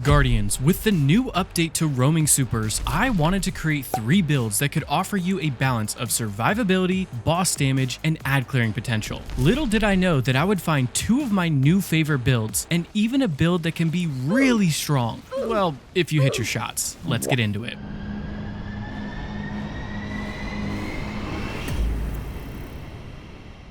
Guardians, with the new update to roaming supers, I wanted to create 3 builds that could offer you a balance of survivability, boss damage, and ad clearing potential. Little did I know that I would find 2 of my new favorite builds, and even a build that can be really strong. Well, if you hit your shots. Let's get into it.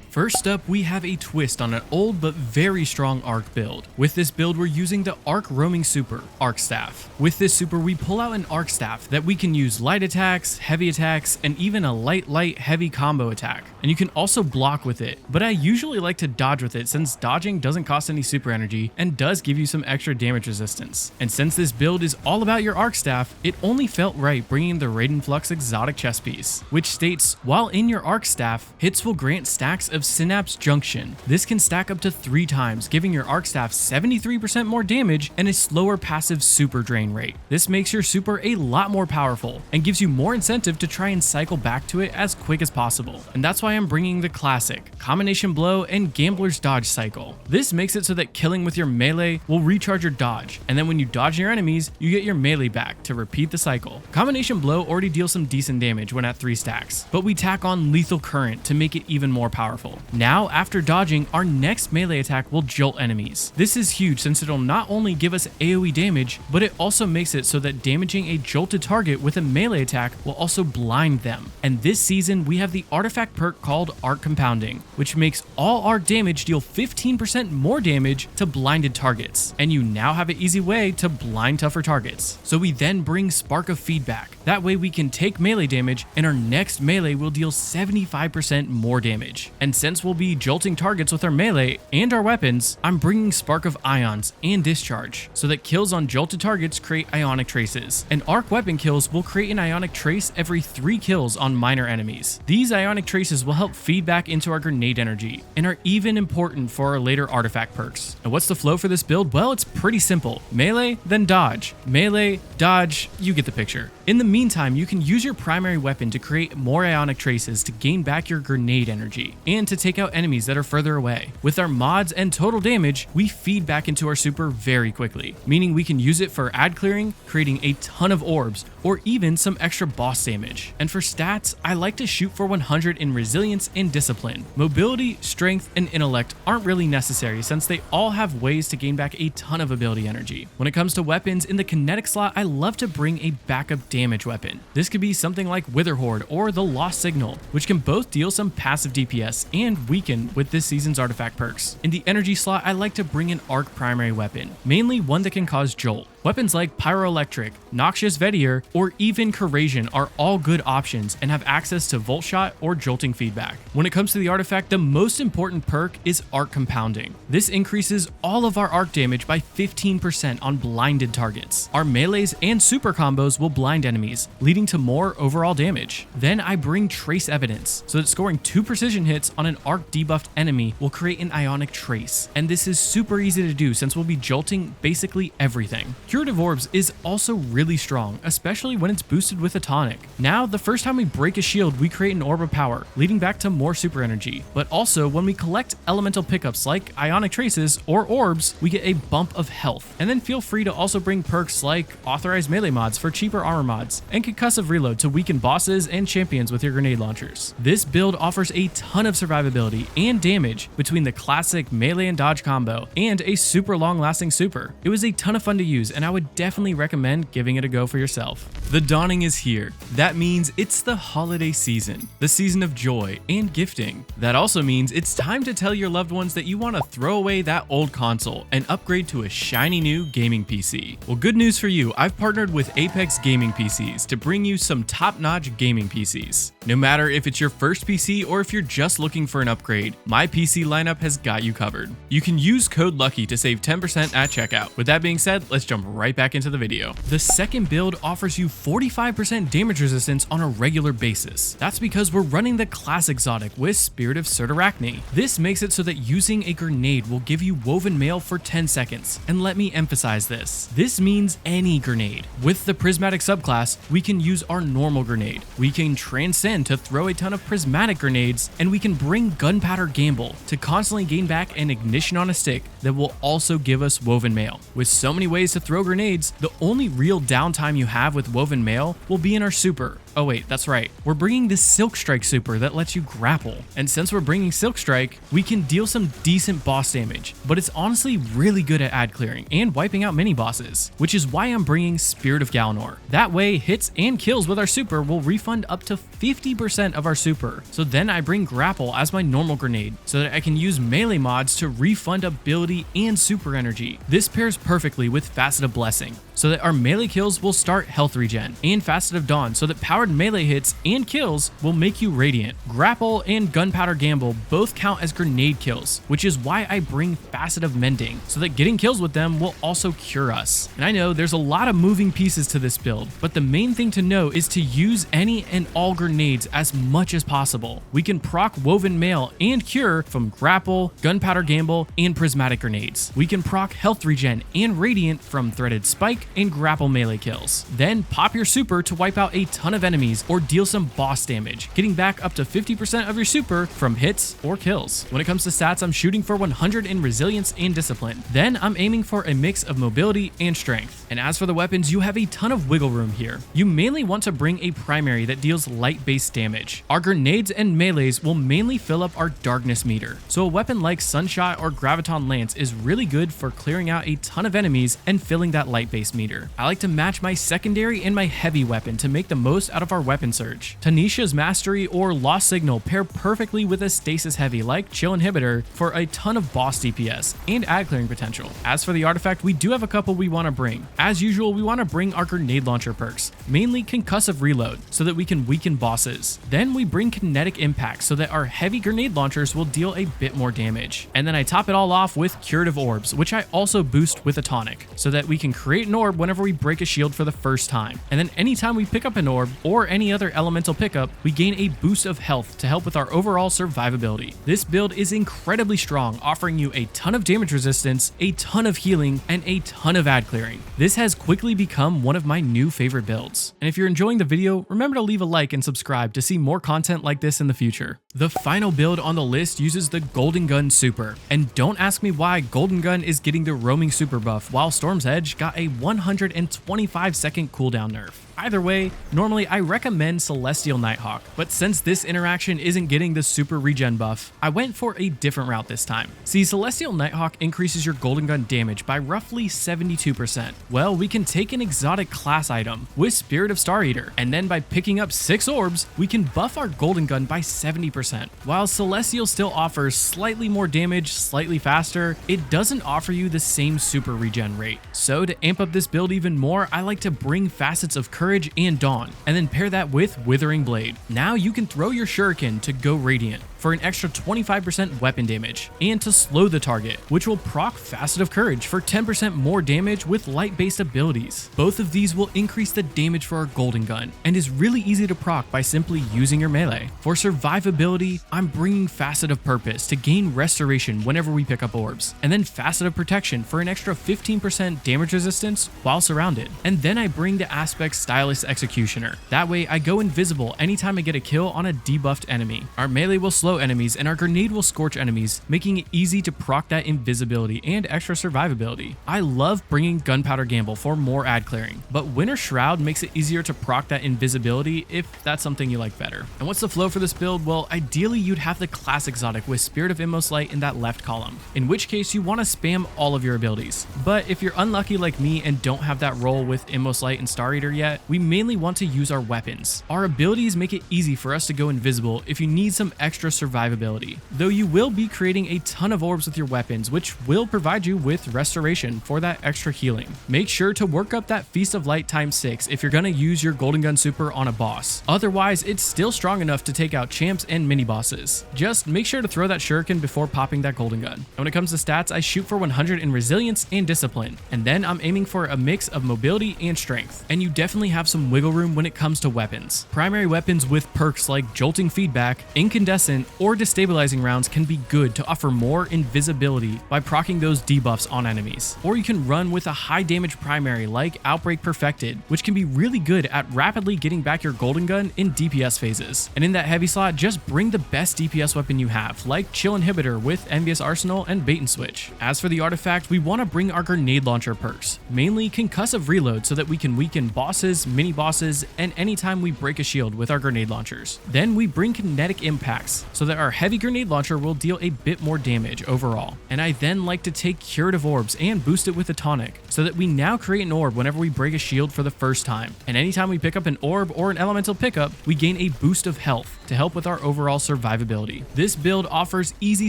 First up, we have a twist on an old but very strong Arc build. With this build, we're using the Arc roaming super, Arc Staff. With this super, we pull out an Arc Staff that we can use light attacks, heavy attacks, and even a light heavy combo attack. And you can also block with it, but I usually like to dodge with it since dodging doesn't cost any super energy and does give you some extra damage resistance. And since this build is all about your Arc Staff, it only felt right bringing the Raiden Flux exotic chest piece, which states, while in your Arc Staff, hits will grant stacks of Synapse Junction. This can stack up to 3 times, giving your Arc Staff 73% more damage and a slower passive super drain rate. This makes your super a lot more powerful and gives you more incentive to try and cycle back to it as quick as possible. And that's why I'm bringing the classic Combination Blow and Gambler's Dodge cycle. This makes it so that killing with your melee will recharge your dodge, and then when you dodge your enemies, you get your melee back to repeat the cycle. Combination Blow already deals some decent damage when at 3 stacks, but we tack on Lethal Current to make it even more powerful. Now, after dodging, our next melee attack will jolt enemies. This is huge since it'll not only give us AoE damage, but it also makes it so that damaging a jolted target with a melee attack will also blind them. And this season, we have the artifact perk called Arc Compounding, which makes all arc damage deal 15% more damage to blinded targets. And you now have an easy way to blind tougher targets. So we then bring Spark of Feedback. That way we can take melee damage and our next melee will deal 75% more damage. And since we'll be jolting targets with our melee and our weapons, I'm bringing Spark of Ions and Discharge, so that kills on jolted targets create ionic traces, and arc weapon kills will create an ionic trace every 3 kills on minor enemies. These ionic traces will help feed back into our grenade energy, and are even important for our later artifact perks. And what's the flow for this build? Well, it's pretty simple. Melee, then dodge. Melee, dodge, you get the picture. In the meantime, you can use your primary weapon to create more ionic traces to gain back your grenade energy, and to take out enemies that are further away. With our mods and total damage, we feed back into our super very quickly, meaning we can use it for ad clearing, creating a ton of orbs, or even some extra boss damage. And for stats, I like to shoot for 100 in resilience and discipline. Mobility, strength, and intellect aren't really necessary since they all have ways to gain back a ton of ability energy. When it comes to weapons, in the kinetic slot, I love to bring a backup damage weapon. This could be something like Wither Horde or the Lost Signal, which can both deal some passive DPS and weaken with this season's artifact perks. In the energy slot, I like to bring an arc primary weapon, mainly one that can cause jolt. Weapons like Pyroelectric, Noxious Vetier, or even Corrasion are all good options and have access to Volt Shot or jolting feedback. When it comes to the artifact, the most important perk is Arc Compounding. This increases all of our arc damage by 15% on blinded targets. Our melees and super combos will blind enemies, leading to more overall damage. Then I bring Trace Evidence, so that scoring 2 precision hits on an arc debuffed enemy will create an ionic trace. And this is super easy to do since we'll be jolting basically everything. Curative Orbs is also really strong, especially when it's boosted with a tonic. Now, the first time we break a shield, we create an Orb of Power, leading back to more super energy. But also, when we collect elemental pickups like Ionic Traces or Orbs, we get a bump of health. And then feel free to also bring perks like Authorized Melee mods for cheaper armor mods, and Concussive Reload to weaken bosses and champions with your grenade launchers. This build offers a ton of survivability and damage between the classic melee and dodge combo and a super long-lasting super. It was a ton of fun to use, and I would definitely recommend giving it a go for yourself. The dawning is here. That means it's the holiday season, the season of joy and gifting. That also means it's time to tell your loved ones that you want to throw away that old console and upgrade to a shiny new gaming PC. Well, good news for you, I've partnered with Apex Gaming PCs to bring you some top-notch gaming PCs. No matter if it's your first PC or if you're just looking for an upgrade, my PC lineup has got you covered. You can use code LUCKY to save 10% at checkout. With that being said, let's jump right back into the video. The second build offers you 45% damage resistance on a regular basis. That's because we're running the classic exotic with Spirit of Surturachne. This makes it so that using a grenade will give you Woven Mail for 10 seconds. And let me emphasize this. This means any grenade. With the Prismatic subclass, class, we can use our normal grenade. We can transcend to throw a ton of prismatic grenades, and we can bring gunpowder gamble to constantly gain back an ignition on a stick that will also give us woven mail. With so many ways to throw grenades, the only real downtime you have with woven mail will be in our super. Oh wait, that's right. We're bringing the Silk Strike super that lets you grapple. And since we're bringing Silk Strike, we can deal some decent boss damage, but it's honestly really good at ad clearing and wiping out mini bosses, which is why I'm bringing Spirit of Galanor. That way, hits and kills with our super will refund up to 50% of our super. So then I bring Grapple as my normal grenade so that I can use melee mods to refund ability and super energy. This pairs perfectly with Facet of Blessing, so that our melee kills will start health regen, and Facet of Dawn so that powered melee hits and kills will make you radiant. Grapple and Gunpowder Gamble both count as grenade kills, which is why I bring Facet of Mending, so that getting kills with them will also cure us. And I know there's a lot of moving pieces to this build, but the main thing to know is to use any and all grenades as much as possible. We can proc Woven Mail and Cure from Grapple, Gunpowder Gamble, and Prismatic grenades. We can proc health regen and Radiant from Threaded Spike and Grapple melee kills. Then pop your super to wipe out a ton of enemies or deal some boss damage, getting back up to 50% of your super from hits or kills. When it comes to stats, I'm shooting for 100 in resilience and discipline. Then I'm aiming for a mix of mobility and strength. And as for the weapons, you have a ton of wiggle room here. You mainly want to bring a primary that deals light-based damage. Our grenades and melees will mainly fill up our darkness meter. So a weapon like Sunshot or Graviton Lance is really good for clearing out a ton of enemies and filling that light-based meter. I like to match my secondary and my heavy weapon to make the most out of our weapon surge. Tanisha's Mastery or Lost Signal pair perfectly with a stasis heavy like Chill Inhibitor for a ton of boss DPS and ad clearing potential. As for the artifact, we do have a couple we want to bring. As usual, we want to bring our grenade launcher perks, mainly Concussive Reload, so that we can weaken bosses. Then we bring Kinetic Impact so that our heavy grenade launchers will deal a bit more damage. And then I top it all off with Curative Orbs, which I also boost with a tonic, so that we can create an orb whenever we break a shield for the first time. And then anytime we pick up an orb or any other elemental pickup, we gain a boost of health to help with our overall survivability. This build is incredibly strong, offering you a ton of damage resistance, a ton of healing, and a ton of ad clearing. This has quickly become one of my new favorite builds. And if you're enjoying the video, remember to leave a like and subscribe to see more content like this in the future. The final build on the list uses the Golden Gun super. And don't ask me why Golden Gun is getting the roaming super buff while Storm's Edge got a 125-second cooldown nerf. Either way, normally I recommend Celestial Nighthawk, but since this interaction isn't getting the super regen buff, I went for a different route this time. See, Celestial Nighthawk increases your Golden Gun damage by roughly 72%. Well, we can take an exotic class item with Spirit of Star Eater, and then by picking up 6 orbs, we can buff our Golden Gun by 70%. While Celestial still offers slightly more damage, slightly faster, it doesn't offer you the same super regen rate. So to amp up this build even more, I like to bring Facets of Courage and Dawn, and then pair that with Withering Blade. Now you can throw your shuriken to go Radiant for an extra 25% weapon damage, and to slow the target, which will proc Facet of Courage for 10% more damage with light-based abilities. Both of these will increase the damage for our Golden Gun, and is really easy to proc by simply using your melee. For survivability, I'm bringing Facet of Purpose to gain restoration whenever we pick up orbs, and then Facet of Protection for an extra 15% damage resistance while surrounded. And then I bring the Aspect Stylus Executioner. That way I go invisible anytime I get a kill on a debuffed enemy. Our melee will slow enemies, and our grenade will scorch enemies, making it easy to proc that invisibility and extra survivability. I love bringing Gunpowder Gamble for more ad clearing, but Winter Shroud makes it easier to proc that invisibility if that's something you like better. And what's the flow for this build? Well, ideally you'd have the class exotic with Spirit of Inmost Light in that left column, in which case you want to spam all of your abilities. But if you're unlucky like me and don't have that role with Inmost Light and Star Eater yet, we mainly want to use our weapons. Our abilities make it easy for us to go invisible if you need some extra survivability, though you will be creating a ton of orbs with your weapons, which will provide you with restoration for that extra healing. Make sure to work up that Feast of Light ×6 if you're going to use your Golden Gun super on a boss. Otherwise, it's still strong enough to take out champs and mini bosses. Just make sure to throw that shuriken before popping that Golden Gun. And when it comes to stats, I shoot for 100 in resilience and discipline, and then I'm aiming for a mix of mobility and strength. And you definitely have some wiggle room when it comes to weapons. Primary weapons with perks like Jolting Feedback, Incandescent, suppression or destabilizing rounds can be good to offer more invisibility by proccing those debuffs on enemies. Or you can run with a high damage primary like Outbreak Perfected, which can be really good at rapidly getting back your golden gun in DPS phases. And in that heavy slot, just bring the best DPS weapon you have, like Chill Inhibitor with Envious Arsenal and Bait and Switch. As for the artifact, we want to bring our grenade launcher perks, mainly Concussive Reload so that we can weaken bosses, mini bosses, and anytime we break a shield with our grenade launchers. Then we bring Kinetic Impacts so that our heavy grenade launcher will deal a bit more damage overall. And I then like to take Curative Orbs and boost it with a tonic so that we now create an orb whenever we break a shield for the first time. And anytime we pick up an orb or an elemental pickup, we gain a boost of health to help with our overall survivability. This build offers easy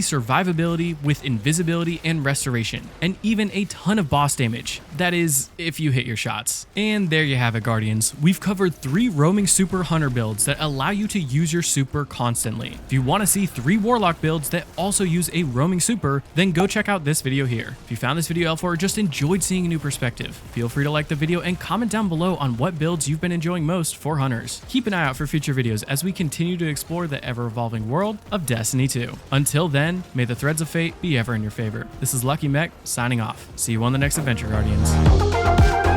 survivability with invisibility and restoration, and even a ton of boss damage. That is, if you hit your shots. And there you have it, Guardians. We've covered 3 roaming super hunter builds that allow you to use your super constantly. If you want to see 3 warlock builds that also use a roaming super, then go check out this video here. If you found this video helpful or just enjoyed seeing a new perspective, feel free to like the video and comment down below on what builds you've been enjoying most for hunters. Keep an eye out for future videos as we continue to explore the ever-evolving world of Destiny 2. Until then, may the threads of fate be ever in your favor. This is Lucky Mech signing off. See you on the next adventure, Guardians.